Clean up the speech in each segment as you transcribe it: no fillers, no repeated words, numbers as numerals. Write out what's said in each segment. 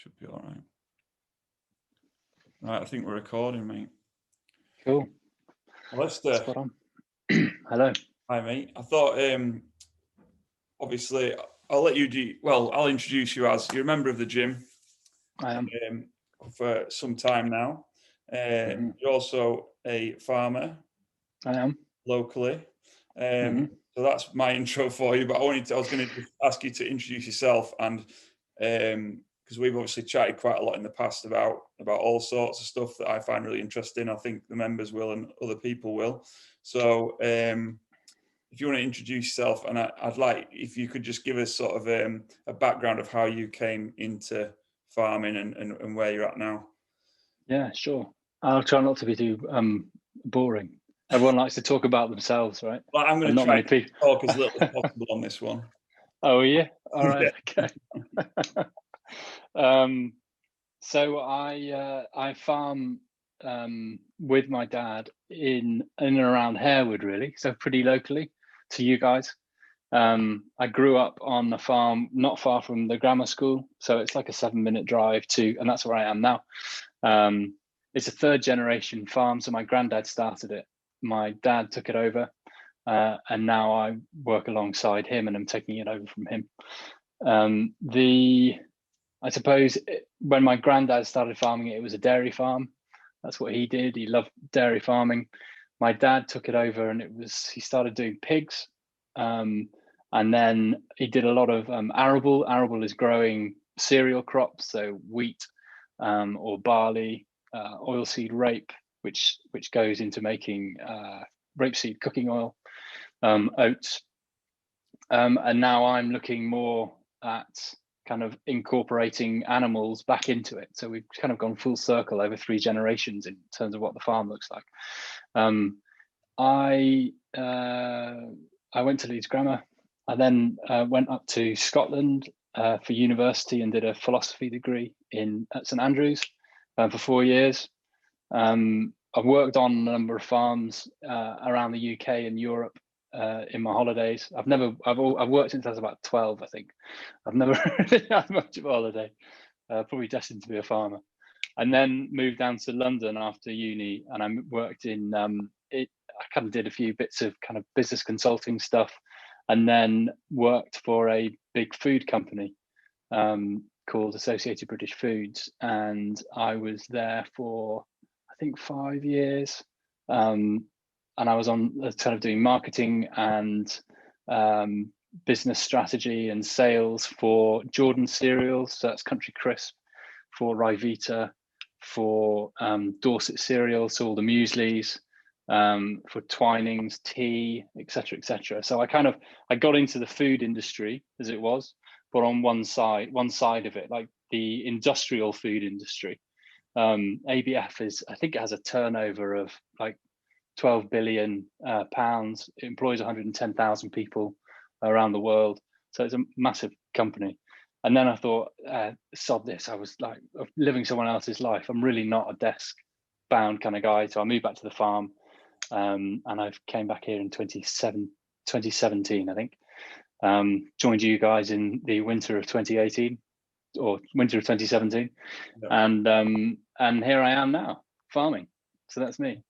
Should be all right. Right, I think we're recording, mate. Cool. Alastair. Spot on. Hello. Hi, mate. I thought, obviously, I'll let you do. Well, I'll introduce you as you're a member of the gym. I am. For some time now. You're also a farmer. I am. Locally. So that's my intro for you. But I was going to ask you to introduce yourself, and because we've obviously chatted quite a lot in the past about all sorts of stuff that I find really interesting. I think the members will and other people will. So if you want to introduce yourself, and I'd like if you could just give us sort of a background of how you came into farming and where you're at now. Yeah, sure. I'll try not to be too boring. Everyone likes to talk about themselves, right? Well, I'm going to try to talk as little as possible on this one. Oh, yeah? All right, okay. So I farm with my dad in and around Harewood, really, so pretty locally to you guys. I grew up on a farm not far from the grammar school, so it's like a 7-minute drive and that's where I am now. It's a third generation farm, so my granddad started it. My dad took it over, and now I work alongside him and I'm taking it over from him. I suppose when my granddad started farming it was a dairy farm. That's what he did. He loved dairy farming. My dad took it over and he started doing pigs. And then he did a lot of arable. Arable is growing cereal crops, so wheat or barley, oilseed rape, which goes into making rapeseed cooking oil, oats. And now I'm looking more at kind of incorporating animals back into it. So we've kind of gone full circle over 3 generations in terms of what the farm looks like. I went to Leeds Grammar. I then went up to Scotland for university and did a philosophy degree at St Andrews for 4 years. I've worked on a number of farms around the UK and Europe in my holidays. I've worked since I was about 12, I think. I've never really had much of a holiday. Probably destined to be a farmer. And then moved down to London after uni, and I worked in I kind of did a few bits of kind of business consulting stuff, and then worked for a big food company called Associated British Foods, and I was there for I think 5 years, and I was on kind of doing marketing and business strategy and sales for Jordan cereals, so that's Country Crisp, for Ryvita, for Dorset cereal, so all the mueslis, for Twinings, tea, etc., etc. So I got into the food industry as it was, but on one side of it, like the industrial food industry. ABF I think it has a turnover of like 12 billion pounds. It employs 110,000 people around the world. So it's a massive company. And then I thought, sod this. I was like living someone else's life. I'm really not a desk bound kind of guy. So I moved back to the farm, and I came back here in 2017, I think. Joined you guys in the winter of 2018 or winter of 2017. Yeah. And here I am now farming. So that's me.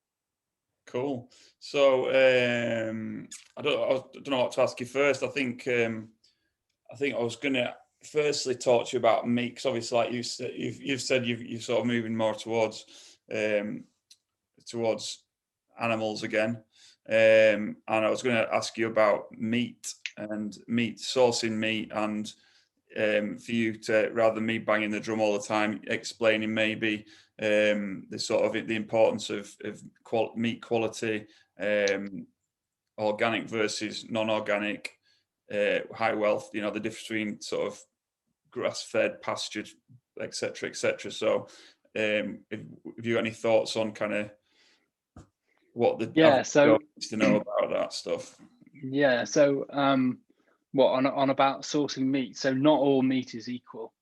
Cool. So I don't know what to ask you first. I think I was going to firstly talk to you about meat, because obviously, like you've said, you're sort of moving more towards animals again. And I was going to ask you about meat and sourcing meat, and for you to, rather than me banging the drum all the time, explaining maybe the sort of the importance of meat quality, organic versus non-organic, high wealth, the difference between sort of grass-fed, pastured, etc., etc. So have you got any thoughts on kind of what the needs to know about that stuff? Yeah, so on about sourcing meat. So not all meat is equal,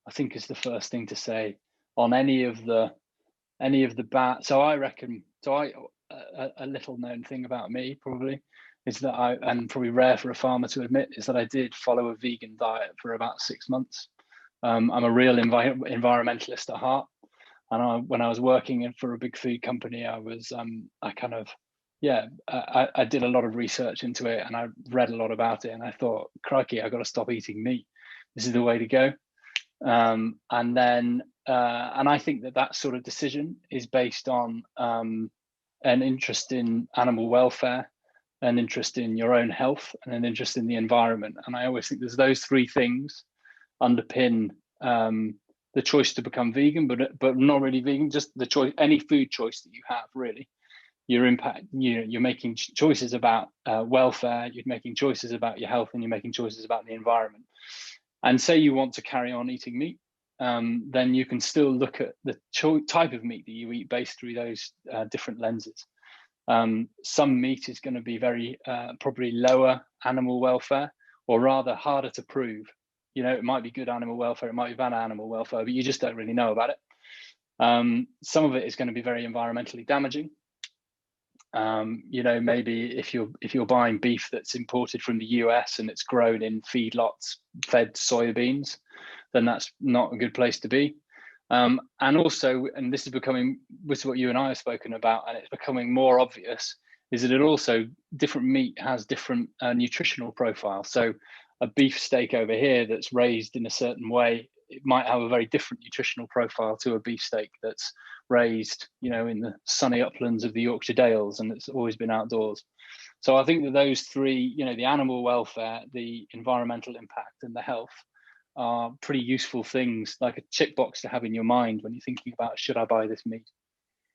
I think, is the first thing to say on any of the so I reckon, a little known thing about me probably is that and probably rare for a farmer to admit, is that I did follow a vegan diet for about 6 months. I'm a real environmentalist at heart, and when I was working for a big food company, I did a lot of research into it, and I read a lot about it, and I thought, crikey, I've got to stop eating meat. This is the way to go. And I think that sort of decision is based on an interest in animal welfare, an interest in your own health, and an interest in the environment. And I always think there's those three things underpin the choice to become vegan, but not really vegan, just the choice, any food choice that you have, really. You're making choices about welfare, you're making choices about your health, and you're making choices about the environment. And say you want to carry on eating meat, then you can still look at the type of meat that you eat based through those different lenses. Some meat is going to be very probably lower animal welfare, or rather harder to prove. It might be good animal welfare, it might be bad animal welfare, but you just don't really know about it. Some of it is going to be very environmentally damaging. Maybe if you're buying beef that's imported from the US and it's grown in feedlots fed soybeans, then that's not a good place to be. And also, and this is what you and I have spoken about, and it's becoming more obvious, is that different meat has different nutritional profile. So a beef steak over here that's raised in a certain way, it might have a very different nutritional profile to a beef steak that's raised, in the sunny uplands of the Yorkshire Dales, and it's always been outdoors. So I think that those three, the animal welfare, the environmental impact, and the health are pretty useful things, like a tick box to have in your mind when you're thinking about, should I buy this meat?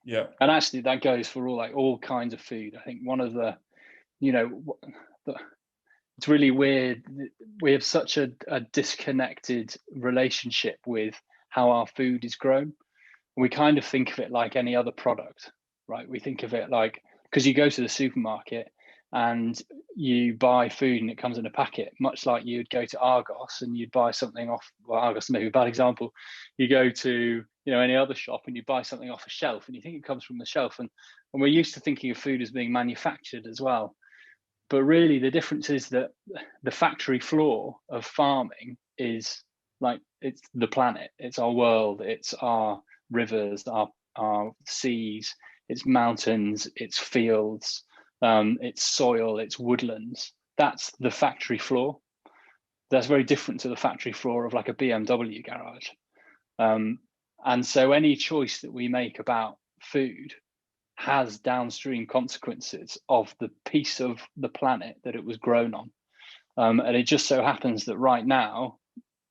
Yeah. And actually that goes for all kinds of food. I think one of the, it's really weird. We have such a disconnected relationship with how our food is grown. We kind of think of it like any other product, right? We think of it like, because you go to the supermarket and you buy food and it comes in a packet, much like you'd go to Argos and you'd buy something off, well, Argos may be a bad example. You go to, any other shop and you buy something off a shelf and you think it comes from the shelf. And we're used to thinking of food as being manufactured as well. But really the difference is that the factory floor of farming is like, it's the planet, it's our world, it's our rivers, our seas, it's mountains, it's fields, it's soil, it's woodlands. That's the factory floor. That's very different to the factory floor of like a BMW garage. And so any choice that we make about food has downstream consequences of the piece of the planet that it was grown on. And it just so happens that right now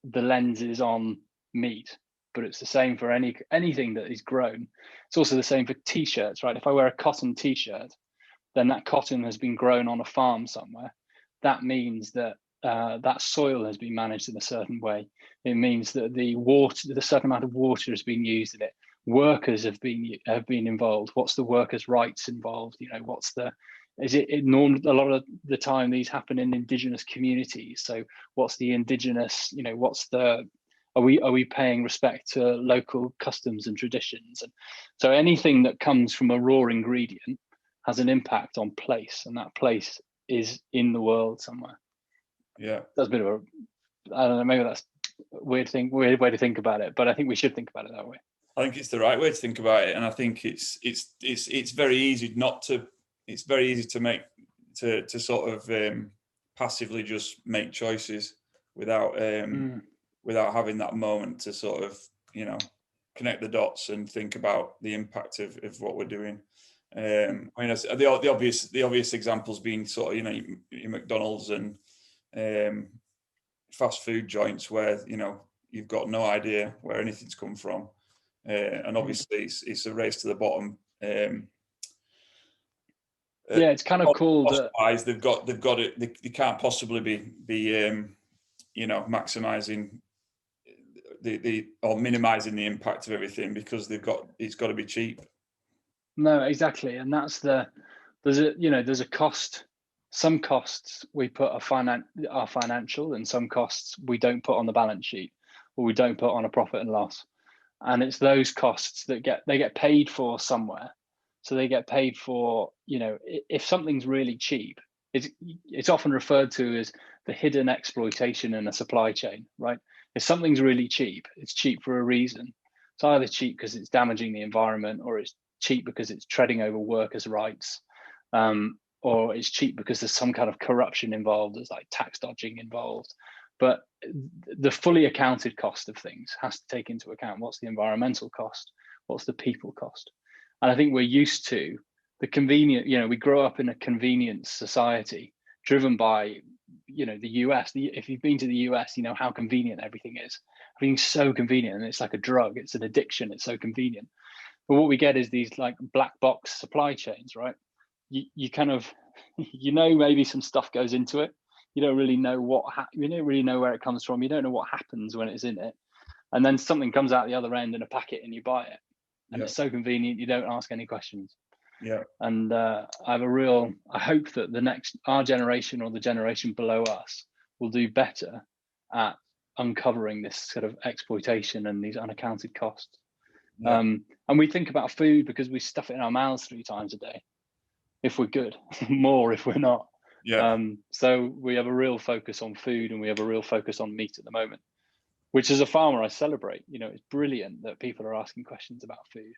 the lens is on meat, but it's the same for anything that is grown. It's also the same for t-shirts, right? If I wear a cotton t-shirt, then that cotton has been grown on a farm somewhere. That means that that soil has been managed in a certain way. It means that the certain amount of water has been used in it. Workers have been involved. What's the workers' rights involved? A lot of the time these happen in indigenous communities. So what's the indigenous, are we paying respect to local customs and traditions? And so anything that comes from a raw ingredient has an impact on place, and that place is in the world somewhere. Yeah, that's a bit of a, I don't know, maybe that's a weird way to think about it, but I think we should think about it that way. I think it's the right way to think about it, and I think it's very easy it's very easy to make to sort of passively just make choices without without having that moment to sort of connect the dots and think about the impact of what we're doing. I mean, the obvious examples being sort of your McDonald's and fast food joints where you've got no idea where anything's come from, and obviously it's a race to the bottom. It's kind of called. They've got it. They can't possibly be maximizing or minimizing the impact of everything because it's got to be cheap. No, exactly, and that's there's a cost. Some costs we put are financial, and some costs we don't put on the balance sheet, or we don't put on a profit and loss. And it's those costs that get paid for somewhere. So they get paid for, if something's really cheap, it's often referred to as the hidden exploitation in a supply chain, right? If something's really cheap, it's cheap for a reason. It's either cheap because it's damaging the environment, or it's cheap because it's treading over workers' rights, or it's cheap because there's some kind of corruption involved, there's like tax dodging involved. But the fully accounted cost of things has to take into account what's the environmental cost, what's the people cost. And I think we're used to the convenient, we grow up in a convenience society driven by, the US. If you've been to the US, you know how convenient everything is. Everything's so convenient, and it's like a drug. It's an addiction. It's so convenient. But what we get is these like black box supply chains, right? You kind of, maybe some stuff goes into it. You don't really know you don't really know where it comes from. You don't know what happens when it's in it. And then something comes out the other end in a packet and you buy it. And it's so convenient, you don't ask any questions. Yeah. And I hope that our generation or the generation below us will do better at uncovering this sort of exploitation and these unaccounted costs. Yeah. And we think about food because we stuff it in our mouths 3 times a day, if we're good, more if we're not. Yeah. So we have a real focus on food, and we have a real focus on meat at the moment, which as a farmer I celebrate. It's brilliant that people are asking questions about food.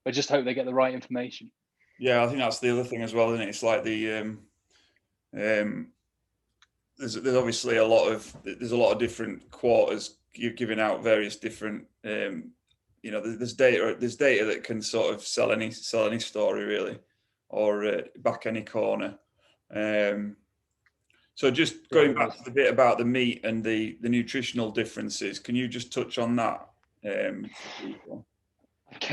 I just hope they get the right information. Yeah, I think that's the other thing as well, isn't it? It's like the there's obviously a lot of different quarters you're giving out various different there's data that can sort of sell any story really, or back any corner. So just going back to the bit about the meat and the nutritional differences, can you just touch on that?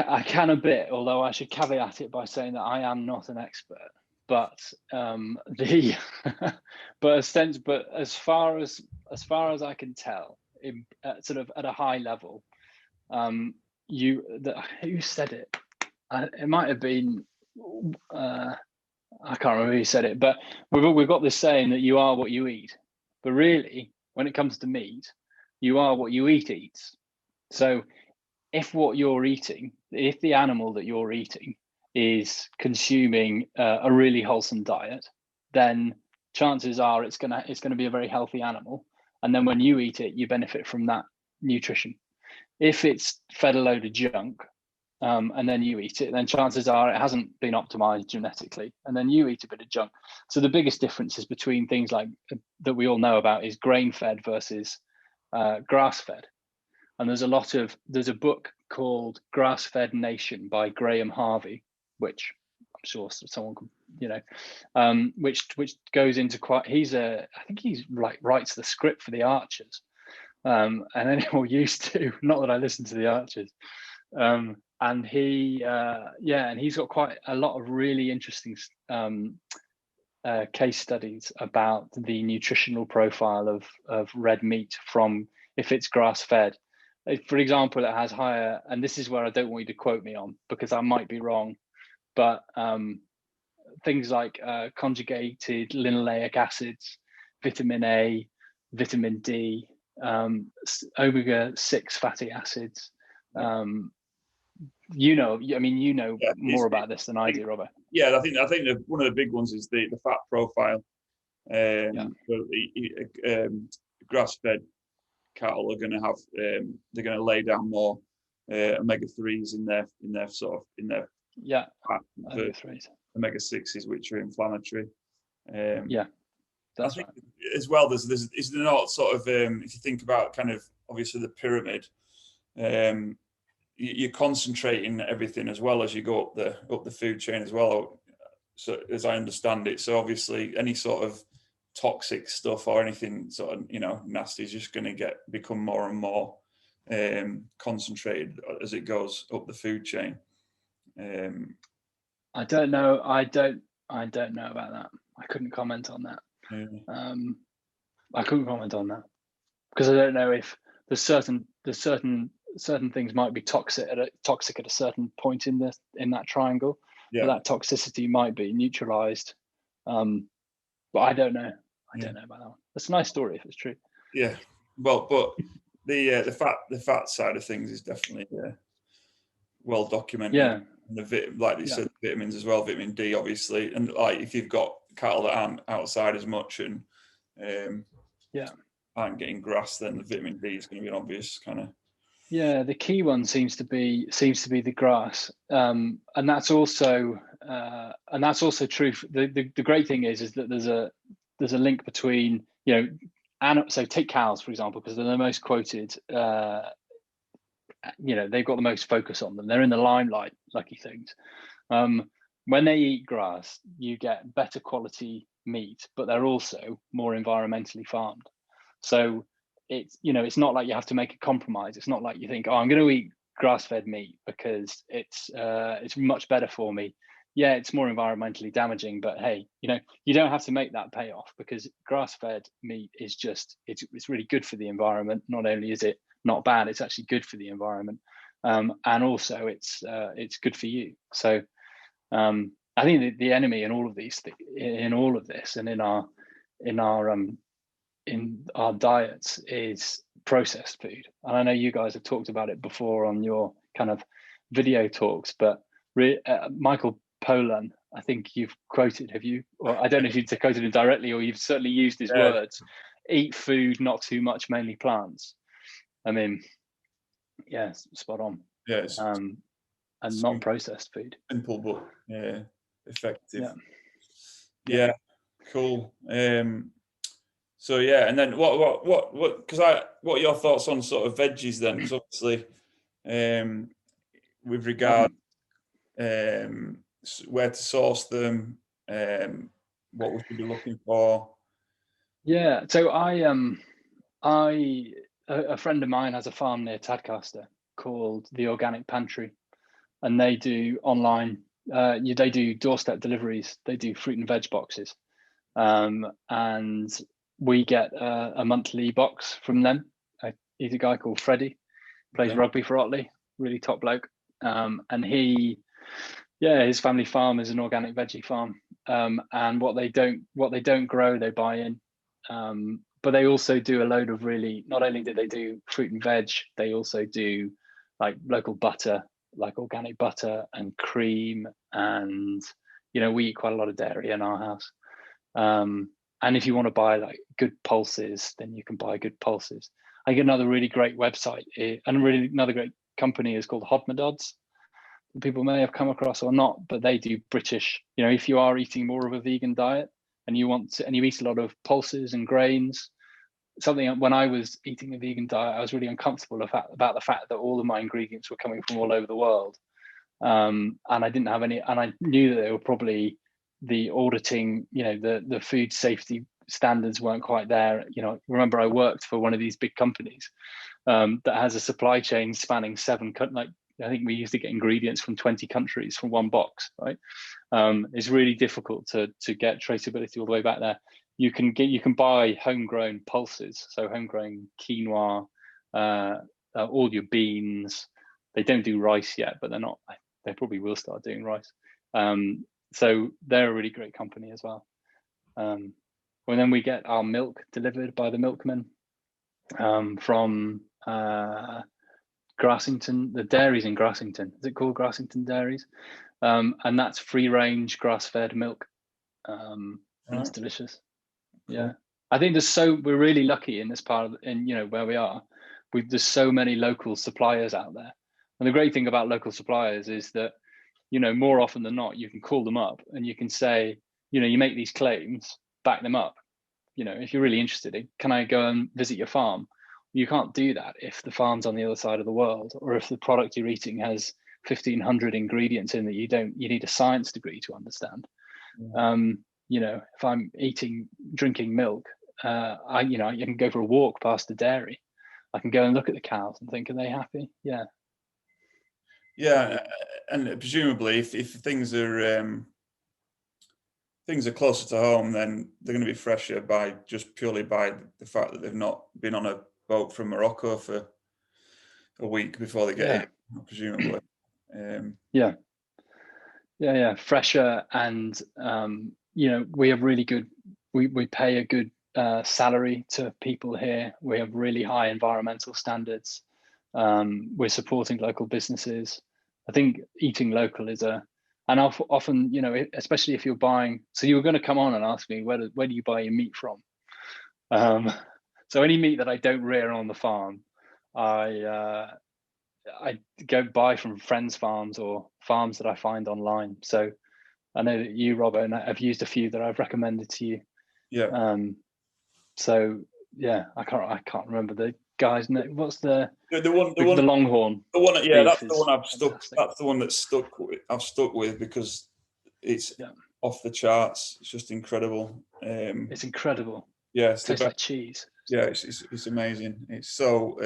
I can a bit, although I should caveat it by saying that I am not an expert. But but as far as I can tell, sort of at a high level, who said it? It might have been. I can't remember who said it, but we've got this saying that you are what you eat. But really, when it comes to meat, you are what you eats. So if if the animal that you're eating is consuming a really wholesome diet, then chances are it's gonna be a very healthy animal. And then when you eat it, you benefit from that nutrition. If it's fed a load of junk, and then you eat it, then chances are it hasn't been optimized genetically, and then you eat a bit of junk. So the biggest differences between things like that we all know about is grain-fed versus grass-fed. And there's a book called Grass-Fed Nation by Graham Harvey, which I'm sure someone can, which goes into I think he's writes the script for the Archers, and anyone used to, not that I listen to the Archers. And he's got quite a lot of really interesting case studies about the nutritional profile of red meat from if it's grass fed. For example, it has higher, and this is where I don't want you to quote me on because I might be wrong, but things like conjugated linoleic acids, vitamin A, vitamin D, omega-6 fatty acids. More about this than I do, Robert. Yeah, I think one of the big ones is the fat profile. Grass-fed cattle are going to have they're going to lay down more omega-3s in their fat, omega-6s, which are inflammatory. That's I think as well. There's is there not sort of if you think about kind of obviously the pyramid. You're concentrating everything as well as you go up the food chain as well. So as I understand it, so obviously any sort of toxic stuff or anything sort of nasty is just going to become more and more concentrated as it goes up the food chain. I don't know. I don't know about that. I couldn't comment on that. I couldn't comment on that because I don't know if there's certain things might be toxic at a certain point in that triangle. But that toxicity might be neutralized. But I don't know. I don't know about that one. That's a nice story if it's true. Yeah. Well, but the fat side of things is definitely well documented. Yeah. And like you said, vitamins as well, vitamin D obviously, and like if you've got cattle that aren't outside as much, and aren't getting grass, then the vitamin D is going to be an obvious kind of. Yeah, the key one seems to be the grass, and that's also true. The great thing is that there's a link between, so take cows for example, because they're the most quoted. They've got the most focus on them. They're in the limelight, lucky things. When they eat grass, you get better quality meat, but they're also more environmentally farmed. So it's not like you have to make a compromise. It's not like you think, oh, I'm going to eat grass-fed meat because it's much better for me. Yeah, it's more environmentally damaging, but hey, you don't have to make that payoff, because grass-fed meat is just it's really good for the environment. Not only is it not bad, it's actually good for the environment, and also it's good for you. So I think the enemy in all of these in all of this, and in our diets, is processed food. And I know you guys have talked about it before on your kind of video talks, but Micheal Pollan, I think you've quoted, have you? Or I don't know if you've quoted him directly, or you've certainly used his words. Eat food, not too much, mainly plants. I mean, yeah, spot on. Yeah, and not processed food. Simple, but effective. Yeah. Cool. So yeah, and then what are your thoughts on sort of veggies then? Because obviously, with regard where to source them, what we should be looking for. Yeah, so a friend of mine has a farm near Tadcaster called the Organic Pantry, and they do online. They do doorstep deliveries. They do fruit and veg boxes, and we get a monthly box from them. He's a guy called Freddie, plays rugby for Otley, really top bloke, and his family farm is an organic veggie farm, and what they don't grow, they buy in. But they also do a load of not only do they do fruit and veg, they also do like local butter, like organic butter and cream, and we eat quite a lot of dairy in our house. And if you want to buy like good pulses, then you can buy good pulses. I think another really great website and another great company is called Hodmedods. People may have come across or not, but they do British. If you are eating more of a vegan diet and you eat a lot of pulses and grains, when I was eating a vegan diet, I was really uncomfortable about the fact that all of my ingredients were coming from all over the world, and I didn't have any, and I knew that they were probably the auditing, the food safety standards weren't quite there. Remember I worked for one of these big companies that has a supply chain spanning 7 countries. I think we used to get ingredients from 20 countries from one box, right? It's really difficult to get traceability all the way back there. You can buy homegrown pulses, so homegrown quinoa, all your beans. They don't do rice yet, but they probably will start doing rice. So they're a really great company as well. And then we get our milk delivered by the milkmen from Grassington. The dairies in Grassington. Is it called Grassington Dairies? And that's free range grass-fed milk. And it's delicious. Cool. Yeah, I think we're really lucky in this part where we are. There's so many local suppliers out there, and the great thing about local suppliers is that more often than not you can call them up and you can say, you make these claims, back them up. If you're really interested in, can I go and visit your farm? You can't do that if the farm's on the other side of the world, or if the product you're eating has 1,500 ingredients in that you need a science degree to understand. Yeah. If I'm drinking milk, I can go for a walk past the dairy. I can go and look at the cows and think, are they happy? Yeah. Yeah, and presumably, if things are closer to home, then they're going to be fresher purely by the fact that they've not been on a boat from Morocco for a week before they get in, presumably. Yeah, fresher, and we have really good. We pay a good salary to people here. We have really high environmental standards. We're supporting local businesses. I think eating local is and often, especially if you're buying. So you were going to come on and ask me where do you buy your meat from? So any meat that I don't rear on the farm, I go buy from friends' farms or farms that I find online. So I know that you, Robert, and I've used a few that I've recommended to you. Yeah. So yeah, I can't remember the guy's name. What's the one, the Longhorn? The one, yeah, that's the one fantastic. That's the one I've stuck with because it's off the charts. It's just incredible. It's incredible. Yeah, it tastes like cheese. Yeah, it's amazing. It's so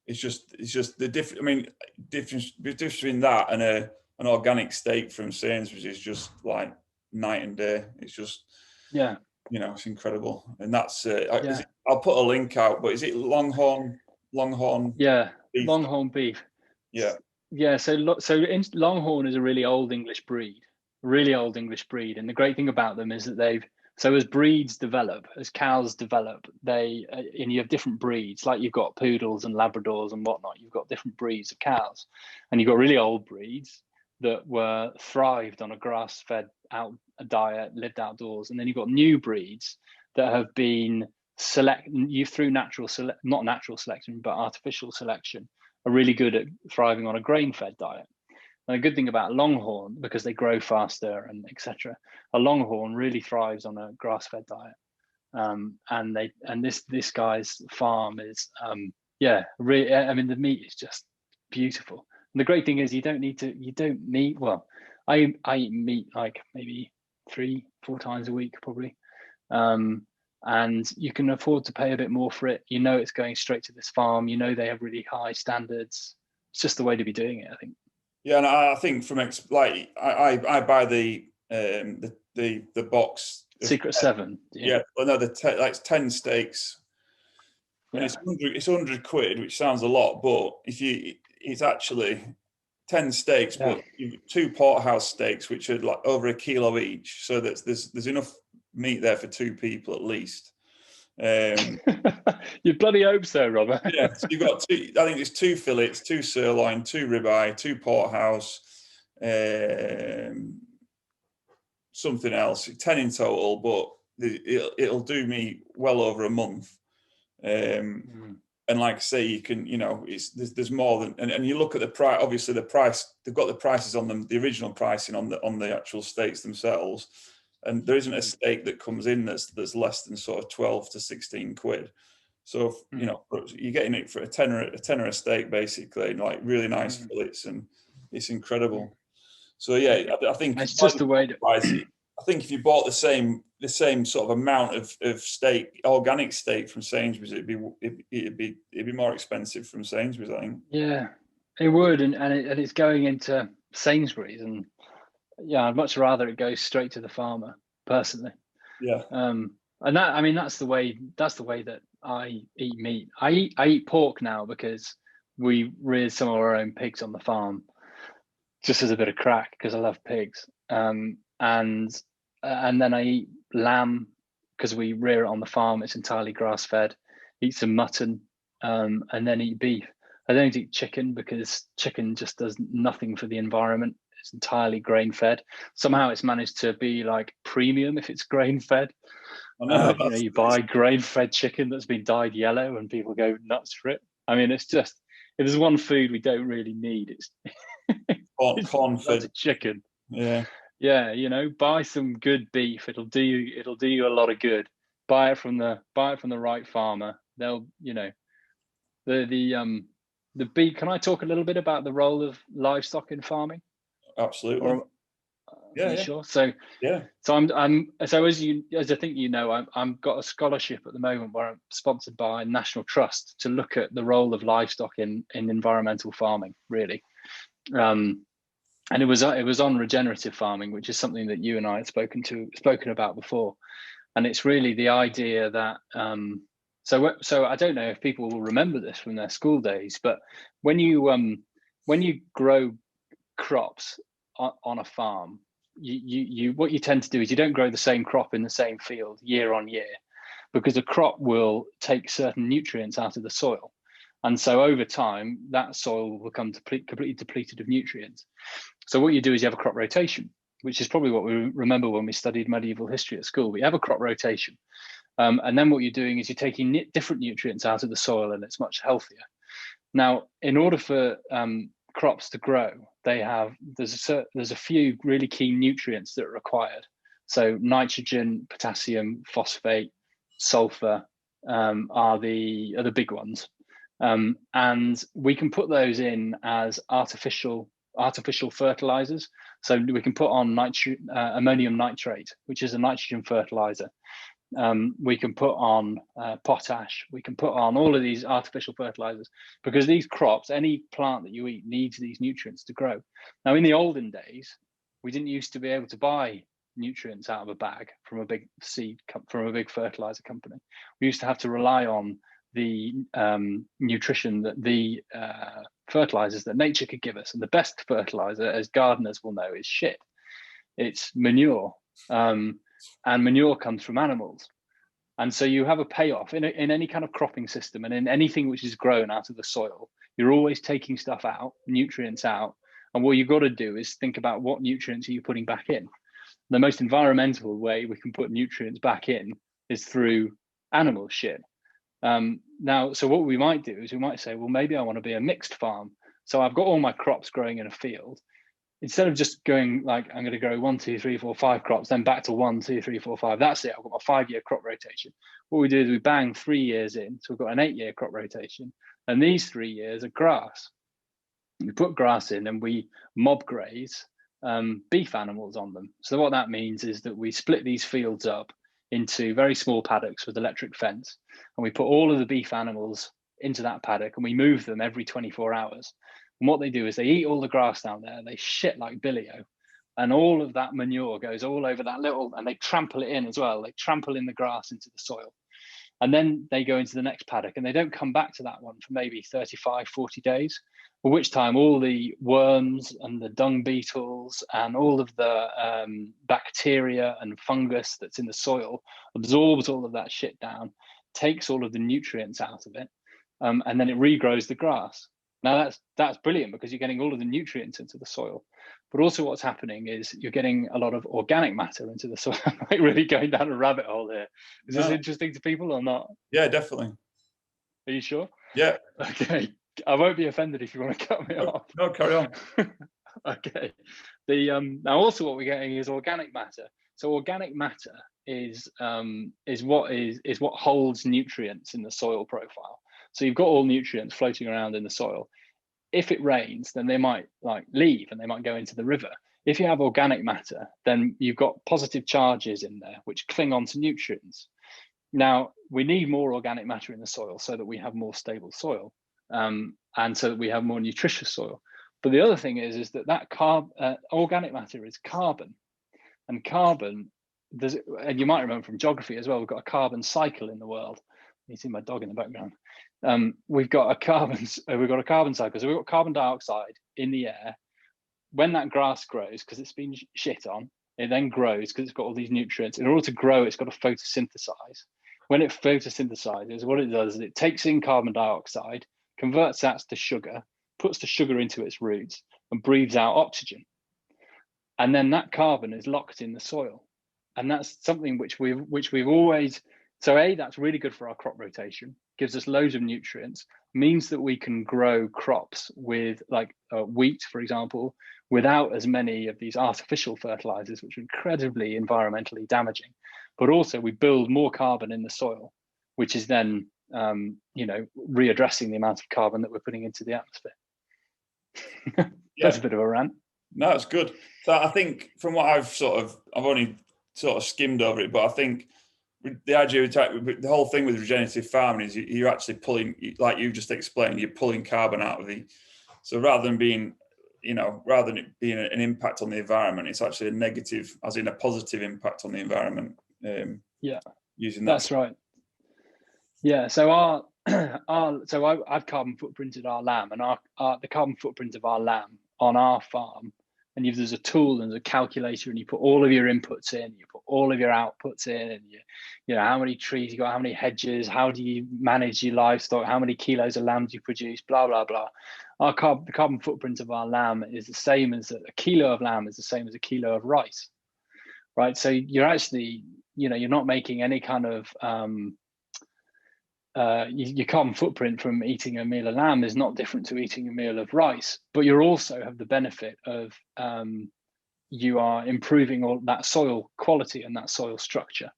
it's just the difference. I mean, difference between that and an organic steak from Sainsbury's is just like night and day. It's just it's incredible. And that's I'll put a link out. But is it Longhorn? Yeah, beef? Longhorn beef. Yeah. So Longhorn is a really old English breed, and the great thing about them is that as breeds develop, as cows develop, and you have different breeds, like you've got poodles and Labradors and whatnot. You've got different breeds of cows, and you've got really old breeds that were thrived on a grass-fed diet, lived outdoors, and then you've got new breeds that have been through not natural selection, but artificial selection, are really good at thriving on a grain-fed diet. And the good thing about Longhorn, because they grow faster and etc., a Longhorn really thrives on a grass-fed diet. And this guy's farm is really, I mean, the meat is just beautiful. And the great thing is you don't need. Well, I eat meat like maybe 3-4 times a week probably. And you can afford to pay a bit more for it. You know it's going straight to this farm. You know they have really high standards. It's just the way to be doing it, I think. Yeah, and I think I buy the box Secret 7. Yeah, well, no, it's 10 steaks, and it's 100 quid, which sounds a lot, but it's actually 10 steaks, but you've 2 porterhouse steaks, which are like over 1 kilo each, so there's enough meat there for 2 people at least. You bloody hope so, Robert. Yeah, so you've got I think it's 2 fillets, 2 sirloin, 2 ribeye, 2 porterhouse, something else, 10 in total, but it'll do me well over a month. And like I say, you can, there's more than, and you look at the price. Obviously, the price, they've got the prices on them, the original pricing on the actual steaks themselves, and there isn't a steak that comes in that's less than sort of 12 to 16 quid. So you're getting it for a tenner a steak basically, and like really nice fillets, and it's incredible. So yeah, I think it's just a way to. I think if you bought the same sort of amount of steak, organic steak from Sainsbury's, it'd be more expensive from Sainsbury's, I think. Yeah, it would, and it's going into Sainsbury's, and I'd much rather it goes straight to the farmer personally. Yeah. And that, I mean, that's the way that I eat meat. I eat pork now because we reared some of our own pigs on the farm, just as a bit of crack because I love pigs. And then I eat lamb because we rear it on the farm. It's entirely grass fed. Eat some mutton, and then eat beef. I don't eat chicken because chicken just does nothing for the environment. It's entirely grain fed. Somehow it's managed to be like premium if it's grain fed. You buy grain fed chicken that's been dyed yellow and people go nuts for it. I mean, it's just, if there's one food we don't really need, it's corn fed chicken. Yeah. Yeah, buy some good beef. It'll do you a lot of good. Buy it from the right farmer. They'll, the beef. Can I talk a little bit about the role of livestock in farming? Absolutely. Yeah. Sure. So yeah. So I'm as I think I'm got a scholarship at the moment where I'm sponsored by National Trust to look at the role of livestock in environmental farming, really. And it was on regenerative farming, which is something that you and I had spoken about before. And it's really the idea that so I don't know if people will remember this from their school days, but when you grow crops on a farm, you what you tend to do is you don't grow the same crop in the same field year on year, because a crop will take certain nutrients out of the soil. And so over time, that soil will become completely depleted of nutrients. So what you do is you have a crop rotation. which is probably what we remember when we studied medieval history at school. We have a crop rotation. And then what you're doing is you're taking different nutrients out of the soil, and it's much healthier. Now, in order for crops to grow, there's a few really key nutrients that are required. So nitrogen, potassium, phosphate, sulfur are the big ones, and we can put those in as artificial fertilizers. So we can put on ammonium nitrate, which is a nitrogen fertilizer. We can put on potash. We can put on all of these artificial fertilizers, because these crops, any plant that you eat, needs these nutrients to grow. Now, in the olden days, we didn't used to be able to buy nutrients out of a bag from a big fertilizer company. We used to have to rely on the nutrition that the fertilizers that nature could give us. And the best fertilizer, as gardeners will know, is shit. It's manure. And manure comes from animals. And so you have a payoff in any kind of cropping system, and in anything which is grown out of the soil. You're always taking stuff out, nutrients out. And what you've got to do is think about what nutrients are you putting back in. The most environmental way we can put nutrients back in is through animal shit. Now, so what we might do is we might say, well, maybe I want to be a mixed farm. So I've got all my crops growing in a field. Instead of just going like, I'm going to grow 1, 2, 3, 4, 5 crops, then back to 1, 2, 3, 4, 5. That's it. I've got my 5-year crop rotation. What we do is we bang 3 years in. So we've got an 8-year crop rotation. And these 3 years are grass. We put grass in and we mob graze beef animals on them. So what that means is that we split these fields up into very small paddocks with electric fence. And we put all of the beef animals into that paddock, and we move them every 24 hours. And what they do is they eat all the grass down there. They shit like billy-o, and all of that manure goes all over that little, and they trample it in as well. They trample in the grass into the soil. And then they go into the next paddock, and they don't come back to that one for maybe 35, 40 days, at which time all the worms and the dung beetles and all of the bacteria and fungus that's in the soil absorbs all of that shit down, takes all of the nutrients out of it, and then it regrows the grass. Now that's brilliant, because you're getting all of the nutrients into the soil, but also what's happening is you're getting a lot of organic matter into the soil. Like really going down a rabbit hole here. Is this interesting to people or not? Yeah, definitely. Are you sure? Yeah. Okay. I won't be offended if you want to cut me off. No, carry on. Okay. Now also what we're getting is organic matter. So organic matter is what holds nutrients in the soil profile. So you've got all nutrients floating around in the soil. If it rains, then they might like leave and they might go into the river. If you have organic matter, then you've got positive charges in there which cling on to nutrients. Now, we need more organic matter in the soil so that we have more stable soil, and so that we have more nutritious soil. But the other thing is that organic matter is carbon, and carbon, and you might remember from geography as well, we've got a carbon cycle in the world. You see my dog in the background. We've got a carbon cycle. So we've got carbon dioxide in the air. When that grass grows, because it's been shit on, it then grows because it's got all these nutrients. In order to grow, it's got to photosynthesize. When it photosynthesizes, what it does is it takes in carbon dioxide, converts that to sugar, puts the sugar into its roots, and breathes out oxygen. And then that carbon is locked in the soil. And that's something which we've always. So that's really good for our crop rotation, gives us loads of nutrients, means that we can grow crops with like wheat, for example, without as many of these artificial fertilizers, which are incredibly environmentally damaging. But also we build more carbon in the soil, which is then, readdressing the amount of carbon that we're putting into the atmosphere. That's a bit of a rant. No, it's good. So I think from what I've only sort of skimmed over it, but I think the idea of the whole thing with regenerative farming is you're actually pulling, like you just explained, you're pulling carbon out of so rather than it being an impact on the environment, it's actually a negative, as in a positive impact on the environment. Using that. That's right. Yeah. So I've carbon footprinted our lamb, and the carbon footprint of our lamb on our farm. And there's a tool and there's a calculator, and you put all of your inputs in, you put all of your outputs in, and you know how many trees you got, how many hedges, how do you manage your livestock, how many kilos of lamb do you produce, blah blah blah. the carbon footprint of our lamb is the same as a kilo of lamb is the same as a kilo of rice, right? So you're actually, you're not making any kind of your carbon footprint from eating a meal of lamb is not different to eating a meal of rice, but you also have the benefit of you are improving all that soil quality and that soil structure,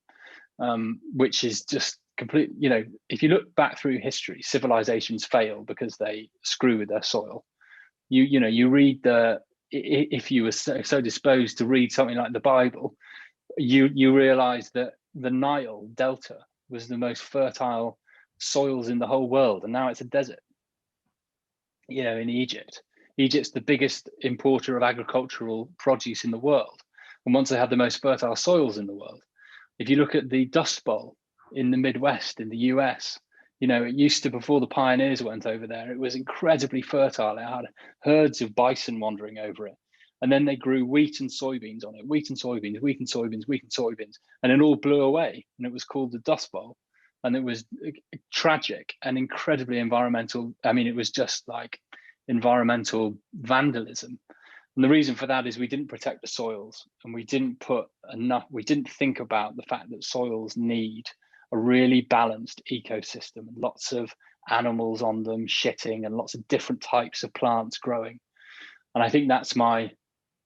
which is just complete. If you look back through history, civilizations fail because they screw with their soil. You read if you were so disposed to read something like the Bible, you realize that the Nile Delta was the most fertile soils in the whole world, and now it's a desert. In Egypt's the biggest importer of agricultural produce in the world, and once they had the most fertile soils in the world. If you look at the Dust Bowl in the Midwest in the US, it used to, before the pioneers went over there, it was incredibly fertile. It had herds of bison wandering over it. And then they grew wheat and soybeans on it, wheat and soybeans, wheat and soybeans, wheat and soybeans, and it all blew away. And it was called the Dust Bowl. And it was tragic and incredibly environmental. I mean, it was just like environmental vandalism. And the reason for that is we didn't protect the soils, and we didn't think about the fact that soils need a really balanced ecosystem, and lots of animals on them shitting, and lots of different types of plants growing. And I think that's when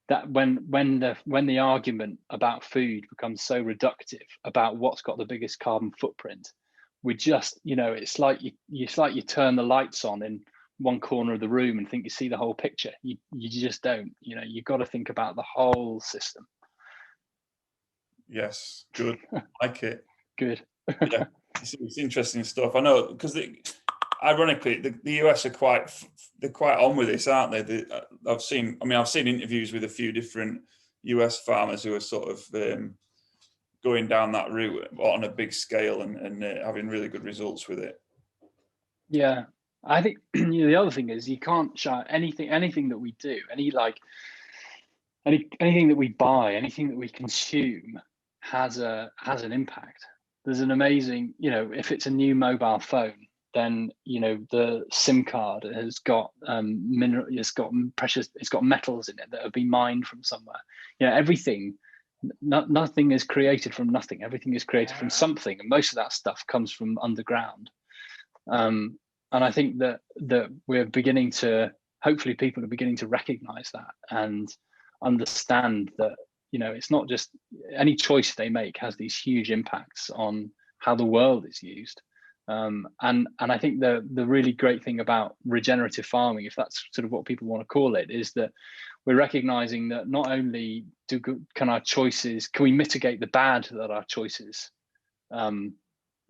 the argument about food becomes so reductive about what's got the biggest carbon footprint, we just, it's like you turn the lights on in one corner of the room and think you see the whole picture. You just don't. You've got to think about the whole system. Yes, good. Like it. Good. Yeah, it's interesting stuff. I know, because ironically, the US are quite on with this, aren't they? I've seen interviews with a few different US farmers who are sort of going down that route on a big scale and having really good results with it. Yeah, I think the other thing is you can't shut anything that we do, anything that we buy, anything that we consume has an impact. There's an amazing, if it's a new mobile phone, then the SIM card has got it's got metals in it that have been mined from somewhere. Everything. Nothing is created from nothing. Everything is created from something, and most of that stuff comes from underground. And I think that we're beginning to, hopefully people are beginning to recognize that and understand that, it's not just any choice they make has these huge impacts on how the world is used. And I think the really great thing about regenerative farming, if that's sort of what people want to call it, is that we're recognizing that not only can we mitigate the bad that our choices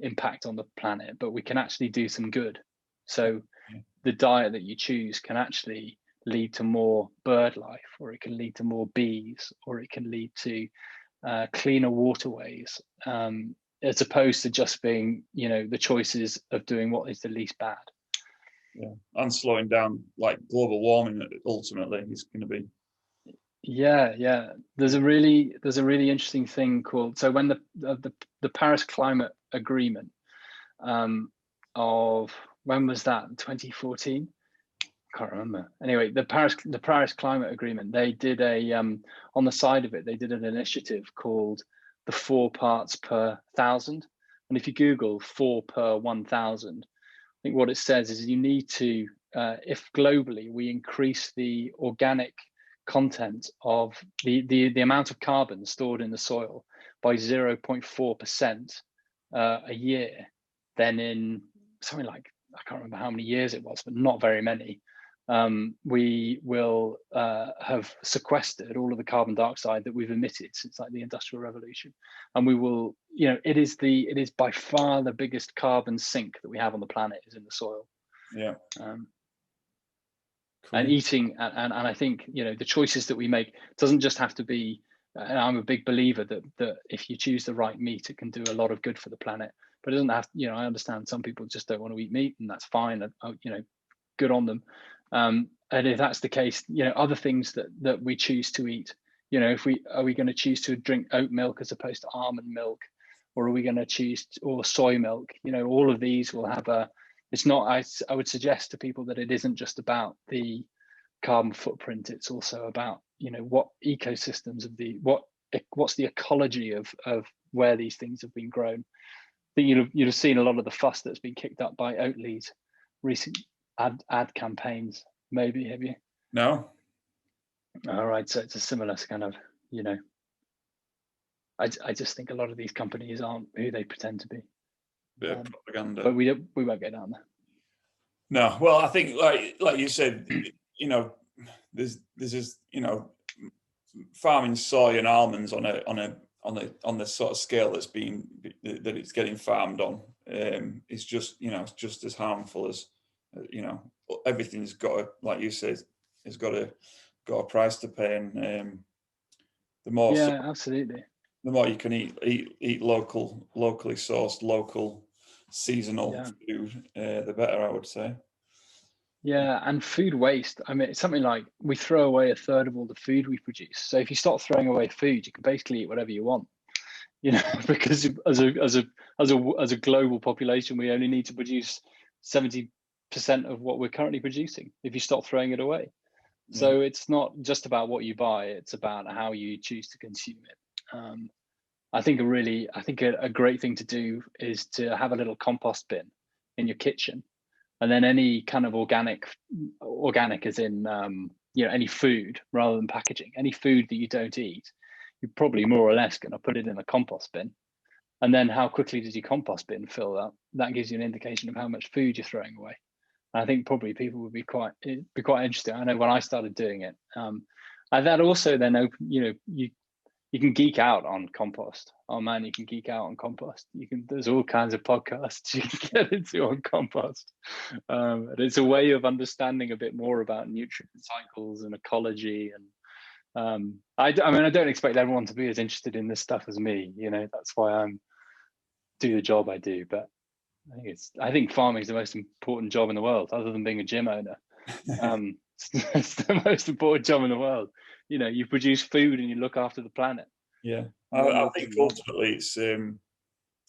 impact on the planet, but we can actually do some good. So the diet that you choose can actually lead to more bird life, or it can lead to more bees, or it can lead to cleaner waterways, as opposed to just being, the choices of doing what is the least bad. Yeah, and slowing down like global warming ultimately is going to be. Yeah. There's a really interesting thing called, so when the Paris Climate Agreement of, when was that? 2014? I can't remember. Anyway, the Paris Climate Agreement, they did on the side of it, they did an initiative called the 4 parts per thousand. And if you Google 4 per 1,000, I think what it says is you need to, if globally we increase the organic content of the amount of carbon stored in the soil by 0.4% a year, then in something like, I can't remember how many years it was, but not very many, we will have sequestered all of the carbon dioxide that we've emitted since like the Industrial Revolution, and we will, it is by far the biggest carbon sink that we have on the planet is in the soil. Yeah. Cool. And eating, and I think the choices that we make doesn't just have to be. And I'm a big believer that if you choose the right meat, it can do a lot of good for the planet. But it doesn't have. I understand some people just don't want to eat meat, and that's fine. Good on them. And if that's the case, other things that we choose to eat. Are we going to choose to drink oat milk as opposed to almond milk, or are we going to choose or soy milk? All of these will have it's not. I would suggest to people that it isn't just about the carbon footprint. It's also about, you know, what ecosystems of what's the ecology of where these things have been grown. I think you'd have seen a lot of the fuss that's been kicked up by Oatly's recent ad campaigns. Maybe, have you? No. All right, so it's a similar kind of, you know, I just think a lot of these companies aren't who they pretend to be. Bit of propaganda. But we won't get down there. No, well, I think like you said, you know, there's this, you know, farming soy and almonds on the sort of scale that it's getting farmed on. It's just, you know, it's just as harmful as, you know, everything's got like you said, it's got a price to pay, and the more absolutely, the more you can eat locally sourced, local seasonal food, the better, I would say. Yeah, and food waste. I mean, it's something like we throw away a third of all the food we produce. So if you start throwing away food, you can basically eat whatever you want. You know, because as a global population, we only need to produce 70% of what we're currently producing if you stop throwing it away. Yeah. So it's not just about what you buy; it's about how you choose to consume it. I think a great thing to do is to have a little compost bin in your kitchen. And then any kind of organic as in, you know, any food rather than packaging, any food that you don't eat, you're probably more or less going to put it in a compost bin. And then how quickly does your compost bin fill up? That gives you an indication of how much food you're throwing away. And I think probably people would be quite interesting. I know when I started doing it, and that also then open, you know, you can geek out on compost. Oh man, you can geek out on compost. There's all kinds of podcasts you can get into on compost. And it's a way of understanding a bit more about nutrient cycles and ecology. And I mean, I don't expect everyone to be as interested in this stuff as me. You know, that's why I'm do the job I do. But I think farming is the most important job in the world, other than being a gym owner. It's the most important job in the world. You know, you produce food and you look after the planet. Yeah, I think ultimately it's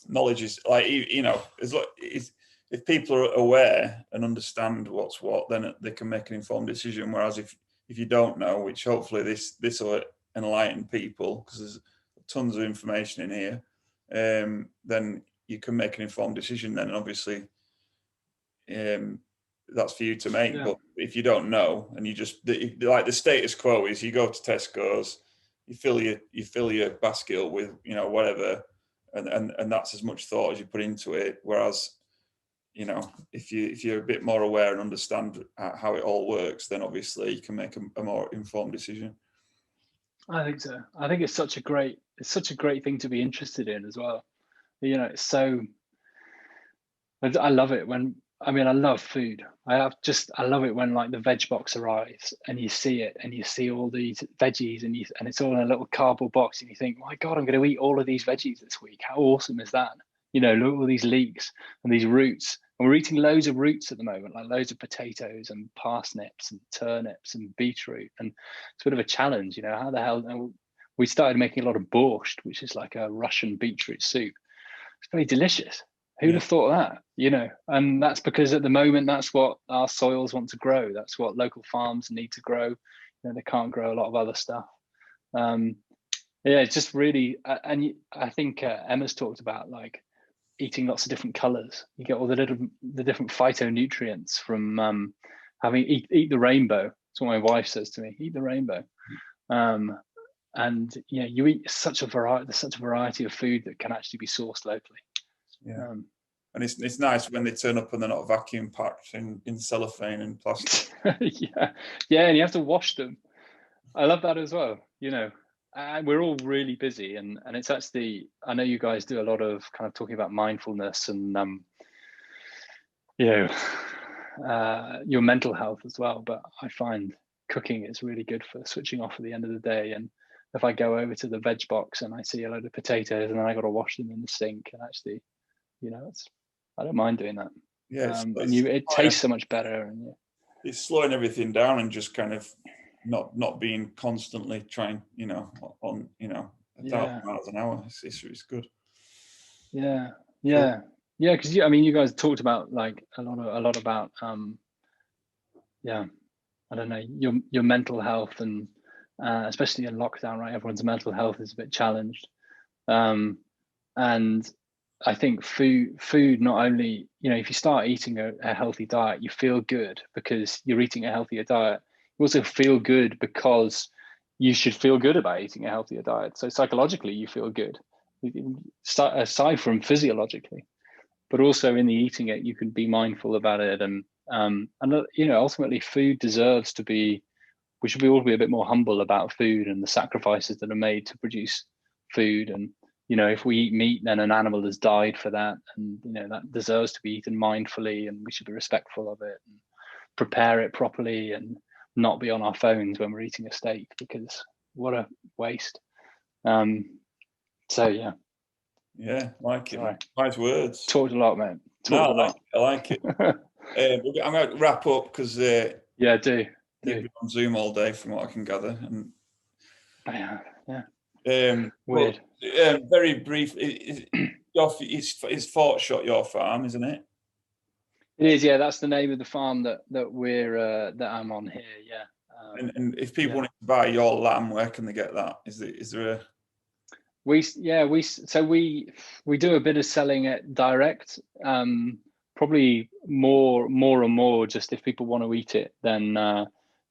knowledge is like, you know, if people are aware and understand what's what, then they can make an informed decision. Whereas if you don't know, which hopefully this will enlighten people, because there's tons of information in here, then you can make an informed decision then, and obviously that's for you to make. Yeah. But if you don't know, and you just like the status quo is you go to Tesco's, you fill your basket up with, you know, whatever, and that's as much thought as you put into it. Whereas, you know, if you're a bit more aware and understand how it all works, then obviously you can make a more informed decision. I think so. I think it's such a great thing to be interested in as well. You know, it's so, I love it when, I mean, I love food. I love it when like the veg box arrives and you see it and you see all these veggies and it's all in a little cardboard box and you think, my God, I'm going to eat all of these veggies this week. How awesome is that? You know, look at all these leeks and these roots. And we're eating loads of roots at the moment, like loads of potatoes and parsnips and turnips and beetroot. And it's a bit of a challenge, you know, how the hell, we started making a lot of borscht, which is like a Russian beetroot soup. It's very delicious. Who'd have thought that, you know? And that's because at the moment, that's what our soils want to grow. That's what local farms need to grow. You know, they can't grow a lot of other stuff. Yeah, it's just really, and I think Emma's talked about like eating lots of different colors. You get all the different phytonutrients from having eat the rainbow. That's what my wife says to me, eat the rainbow. And yeah, you eat such a variety. There's such a variety of food that can actually be sourced locally. Yeah, and it's nice when they turn up and they're not vacuum packed in cellophane and plastic. yeah, and you have to wash them. I love that as well. You know, we're all really busy, and it's actually, I know you guys do a lot of kind of talking about mindfulness and you know, your mental health as well. But I find cooking is really good for switching off at the end of the day. And if I go over to the veg box and I see a load of potatoes and then I got to wash them in the sink, and actually, you know, I don't mind doing that. Yeah, it tastes so much better. And it's slowing everything down and just kind of not being constantly trying, you know, on, you know, 1,000 miles an hour. It's good. Yeah. Yeah, because I mean, you guys talked about like a lot about yeah, I don't know, your mental health, and especially in lockdown, right? Everyone's mental health is a bit challenged, and I think food not only, if you start eating a healthy diet, you feel good because you're eating a healthier diet. You also feel good because you should feel good about eating a healthier diet. So psychologically, you feel good, aside from physiologically, but also in the eating it, you can be mindful about it, and ultimately, food deserves to be. We should all be a bit more humble about food and the sacrifices that are made to produce food. And if we eat meat, then an animal has died for that, and that deserves to be eaten mindfully, and we should be respectful of it and prepare it properly, and not be on our phones when we're eating a steak, because what a waste. So yeah. Yeah, like it. Sorry. Nice words. Talked a lot, mate. No, Talked a lot. I like it. I'm going to wrap up because Yeah, do. you've been on Zoom all day, from what I can gather. And yeah. Well, Weird. very brief. It's Fort Shot, your farm, isn't it? It is, yeah. That's the name of the farm that that I'm on here. Yeah. And if people wanted to buy your lamb, where can they get that? Is there a we do a bit of selling it direct. Probably more and more. Just if people want to eat it, then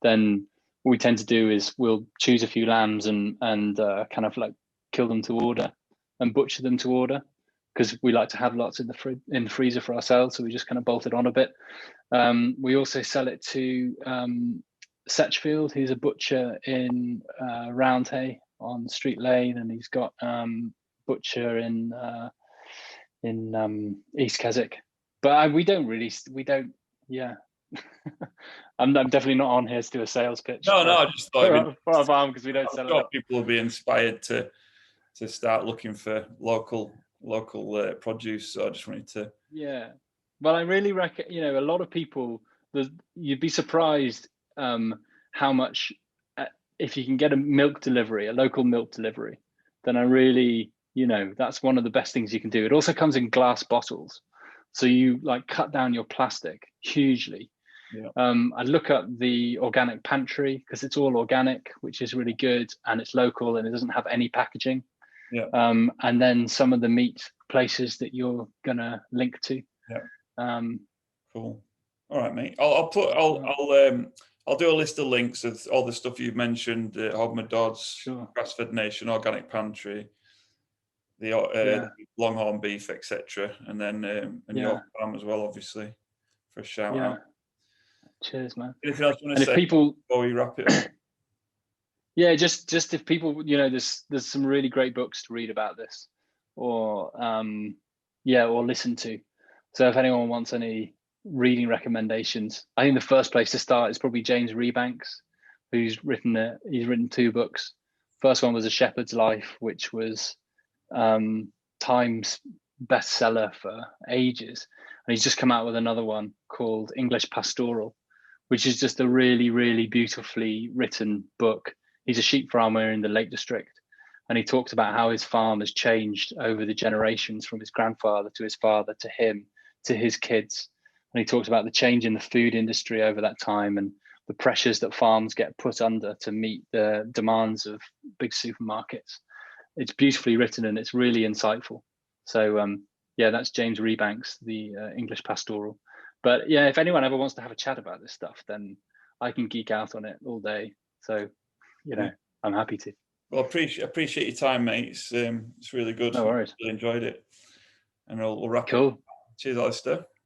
what we tend to do is we'll choose a few lambs and kind of like kill them to order and butcher them to order, because we like to have lots in the freezer for ourselves. So we just kind of bolt it on a bit. We also sell it to Setchfield, who's a butcher in Roundhay on Street Lane, and he's got butcher in East Keswick. But we don't. Yeah. I'm definitely not on here to do a sales pitch. No, I just thought for our farm, because we don't sell it. People will be inspired to start looking for local produce. So I just wanted to. Yeah, well, I really reckon, a lot of people. You'd be surprised how much, if you can get a local milk delivery, then I really, that's one of the best things you can do. It also comes in glass bottles, so you like cut down your plastic hugely. Yeah. I look up the organic pantry, because it's all organic, which is really good, and it's local, and it doesn't have any packaging. Yeah. And then some of the meat places that you're gonna link to. Yeah. Cool. All right, mate. I'll do a list of links of all the stuff you've mentioned: Hogma Dodds, sure. Grass-fed Nation, Organic Pantry, the Longhorn beef, etc., and then and your farm as well, obviously, for a shout out. Cheers, man. Anything else you want to say before we wrap it up? Yeah, just if people, there's some really great books to read about this, or or listen to. So if anyone wants any reading recommendations, I think the first place to start is probably James Rebanks, who's written he's written 2 books. First one was A Shepherd's Life, which was Times bestseller for ages, and he's just come out with another one called English Pastoral, which is just a really, really beautifully written book. He's a sheep farmer in the Lake District, and he talks about how his farm has changed over the generations, from his grandfather to his father to him to his kids. And he talks about the change in the food industry over that time, and the pressures that farms get put under to meet the demands of big supermarkets. It's beautifully written, and it's really insightful. So that's James Rebanks, the English Pastoral. But yeah, if anyone ever wants to have a chat about this stuff, then I can geek out on it all day. So, I'm happy to. Well, appreciate your time, mate. It's really good. No worries. Really enjoyed it, and we'll wrap cool. Up. Cheers, Alastair.